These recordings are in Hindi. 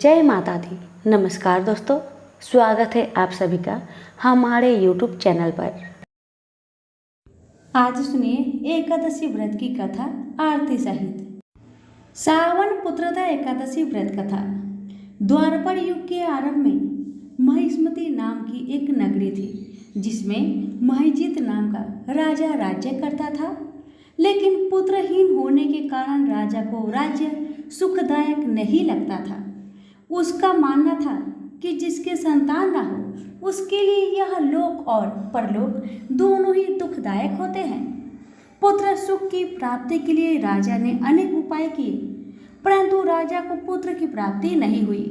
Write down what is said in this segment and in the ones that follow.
जय माता दी। नमस्कार दोस्तों, स्वागत है आप सभी का हमारे YouTube चैनल पर। आज सुनिए एकादशी व्रत की कथा आरती सहित। सावन पुत्रदा एकादशी व्रत कथा। द्वापर युग के आरंभ में महिष्मती नाम की एक नगरी थी, जिसमें महिजित नाम का राजा राज्य करता था। लेकिन पुत्रहीन होने के कारण राजा को राज्य सुखदायक नहीं लगता था। उसका मानना था कि जिसके संतान न हो उसके लिए यह लोक और परलोक दोनों ही दुखदायक होते हैं। पुत्र सुख की प्राप्ति के लिए राजा ने अनेक उपाय किए, परंतु राजा को पुत्र की प्राप्ति नहीं हुई।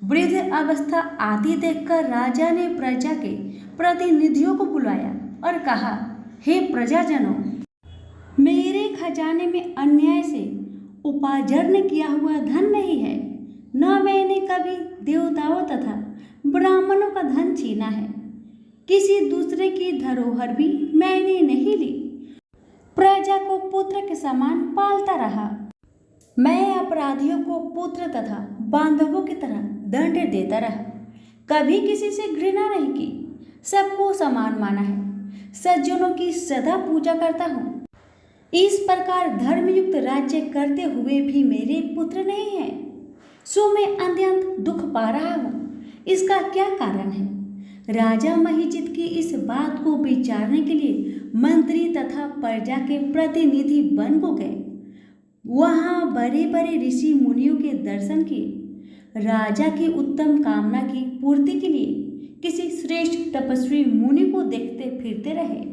वृद्ध अवस्था आती देखकर राजा ने प्रजा के प्रतिनिधियों को बुलाया और कहा, हे प्रजाजनों, मेरे खजाने में अन्याय से उपार्जन किया हुआ धन नहीं है। न मैंने कभी देवताओं तथा ब्राह्मणों का धन छीना है। किसी दूसरे की धरोहर भी मैंने नहीं ली। प्रजा को पुत्र के समान पालता रहा। मैं अपराधियों को पुत्र तथा बांधवों की तरह दंड देता रहा। कभी किसी से घृणा नहीं की, सबको समान माना है। सज्जनों की सदा पूजा करता हूँ। इस प्रकार धर्मयुक्त राज्य करते हुए भी मेरे पुत्र नहीं है, सो मैं अत्यंत दुख पा रहा हूँ। इसका क्या कारण है? राजा महिजित की इस बात को विचारने के लिए मंत्री तथा प्रजा के प्रतिनिधि वन को गए। वहाँ बड़े बड़े ऋषि मुनियों के दर्शन किए। राजा की उत्तम कामना की पूर्ति के लिए किसी श्रेष्ठ तपस्वी मुनि को देखते फिरते रहे।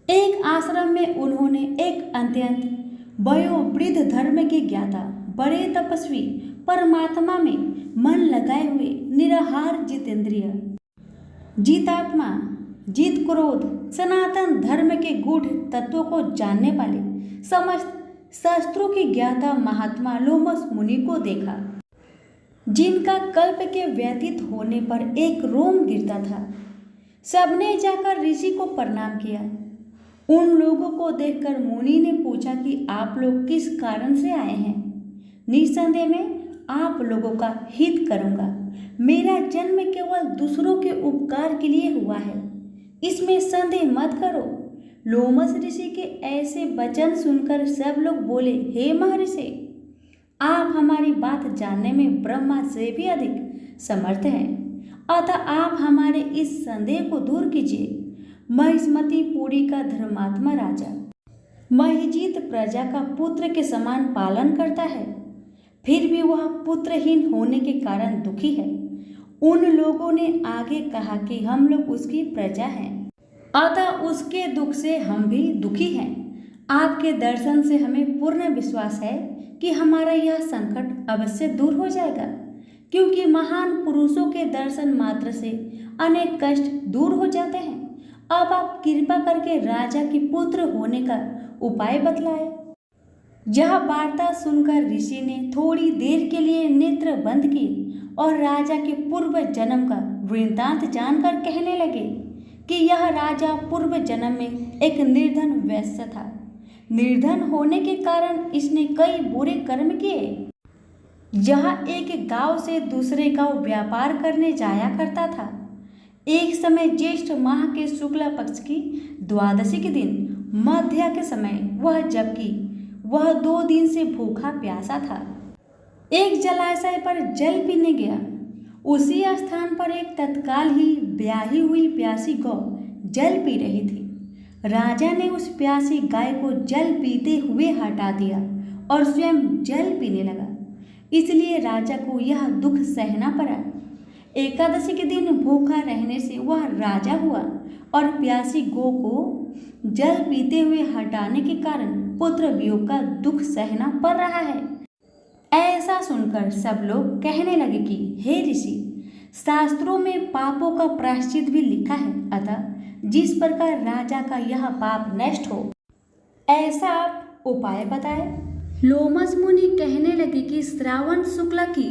एक आश्रम में उन्होंने एक अत्यंत वयोवृद्ध धर्म के ज्ञाता, बड़े तपस्वी, परमात्मा में मन लगाए हुए निराहार, जितेंद्रिय, जितात्मा, जित क्रोध, सनातन धर्म के गूढ़ तत्वों को जानने वाले समस्त शास्त्रों के ज्ञाता महात्मा लोमस मुनि को देखा, जिनका कल्प के व्यतीत होने पर एक रोम गिरता था। सबने जाकर ऋषि को प्रणाम किया। उन लोगों को देखकर मुनि ने पूछा कि आप लोग किस कारण से आए हैं? निस्संदेह में आप लोगों का हित करूंगा। मेरा जन्म केवल दूसरों के उपकार के लिए हुआ है, इसमें संदेह मत करो। लोमस ऋषि के ऐसे वचन सुनकर सब लोग बोले, हे महर्षि, आप हमारी बात जानने में ब्रह्मा से भी अधिक समर्थ हैं, अतः आप हमारे इस संदेह को दूर कीजिए। महिष्मती पुरी का धर्मात्मा राजा महिजित प्रजा का पुत्र के समान पालन करता है, फिर भी वह पुत्रहीन होने के कारण दुखी है। उन लोगों ने आगे कहा कि हम लोग उसकी प्रजा हैं, अतः उसके दुख से हम भी दुखी हैं। आपके दर्शन से हमें पूर्ण विश्वास है कि हमारा यह संकट अवश्य दूर हो जाएगा, क्योंकि महान पुरुषों के दर्शन मात्र से अनेक कष्ट दूर हो जाते हैं। अब आप कृपा करके राजा के पुत्र होने का उपाय बतलाए। यह वार्ता सुनकर ऋषि ने थोड़ी देर के लिए नेत्र बंद किए और राजा के पूर्व जन्म का वृत्तांत जानकर कहने लगे कि यह राजा पूर्व जन्म में एक निर्धन वैश्य था। निर्धन होने के कारण इसने कई बुरे कर्म किए। यह एक गांव से दूसरे गांव व्यापार करने जाया करता था। एक समय ज्येष्ठ माह के शुक्ला पक्ष की द्वादशी के दिन मध्या के समय वह 2 दिन से भूखा प्यासा था, एक जलाशय पर जल पीने गया। उसी स्थान पर एक तत्काल ही ब्याही हुई प्यासी गौ जल पी रही थी। राजा ने उस प्यासी गाय को जल पीते हुए हटा दिया और स्वयं जल पीने लगा। इसलिए राजा को यह दुख सहना पड़ा। एकादशी के दिन भूखा रहने से वह राजा हुआ और प्यासी गौ को जल पीते हुए हटाने के कारण पुत्र वियोग का दुख सहना पड़ रहा है। ऐसा सुनकर सब लोग कहने लगे कि हे ऋषि, शास्त्रों में पापों का प्रायश्चित भी लिखा है, अतः जिस प्रकार राजा का यह पाप नष्ट हो, ऐसा आप उपाय बताए। लोमस मुनि कहने लगे कि श्रावण शुक्ला की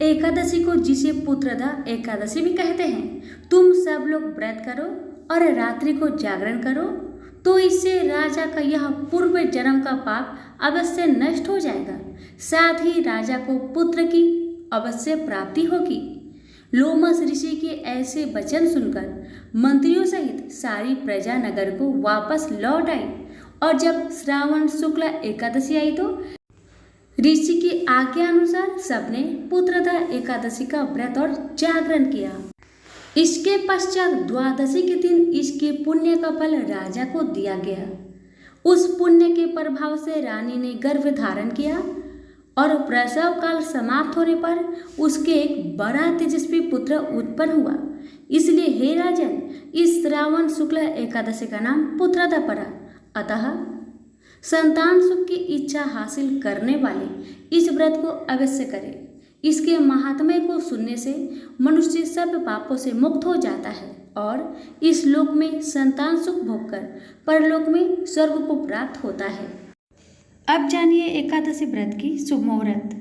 एकादशी को, जिसे पुत्रदा एकादशी भी कहते हैं, तुम सब लोग व्रत करो और रात्रि को जागरण करो, तो इससे राजा का यह पूर्व जन्म का पाप अवश्य नष्ट हो जाएगा। साथ ही राजा को पुत्र की अवश्य प्राप्ति होगी। लोमस ऋषि के ऐसे वचन सुनकर मंत्रियों सहित सारी प्रजा नगर को वापस लौट आई और जब श्रावण शुक्ल एकादशी आई तो ऋषि की आज्ञा अनुसार सबने पुत्रदा एकादशी का व्रत और जागरण किया। इसके पश्चात द्वादशी के दिन इसके पुण्य का फल राजा को दिया गया। उस पुण्य के प्रभाव से रानी ने गर्भ धारण किया और प्रसव काल समाप्त होने पर उसके एक बड़ा तेजस्वी पुत्र उत्पन्न हुआ। इसलिए हे राजन, इस श्रावण शुक्ल एकादशी का नाम पुत्रदा पड़ा। अतः संतान सुख की इच्छा हासिल करने वाले इस व्रत को अवश्य करें। इसके महात्म्य को सुनने से मनुष्य सब पापों से मुक्त हो जाता है और इस लोक में संतान सुख भोगकर परलोक में स्वर्ग को प्राप्त होता है। अब जानिए एकादशी व्रत की शुभ मुहूर्त।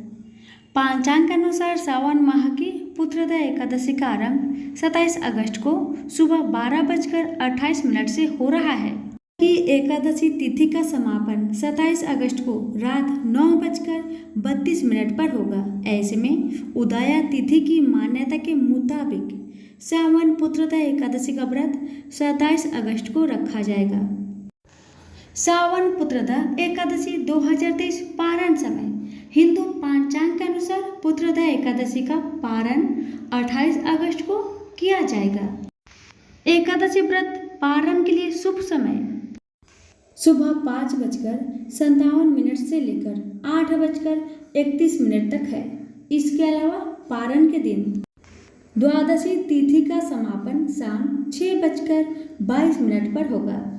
पांचांग के अनुसार सावन माह की पुत्रदा एकादशी का आरंभ 27 अगस्त को सुबह 12:28 से हो रहा है कि एकादशी तिथि का समापन 27 अगस्त को रात 9:32 पर होगा। ऐसे में उदया तिथि की मान्यता के मुताबिक सावन पुत्रदा एकादशी का व्रत 27 अगस्त को रखा जाएगा। सावन पुत्रदा एकादशी 2023 पारण समय हिंदू पांचांग के अनुसार पुत्रदा एकादशी का पारण 28 अगस्त को किया जाएगा। एकादशी व्रत पारण के लिए शुभ समय सुबह 5:57 से लेकर 8:31 तक है। इसके अलावा पारण के दिन द्वादशी तिथि का समापन शाम 6:22 पर होगा।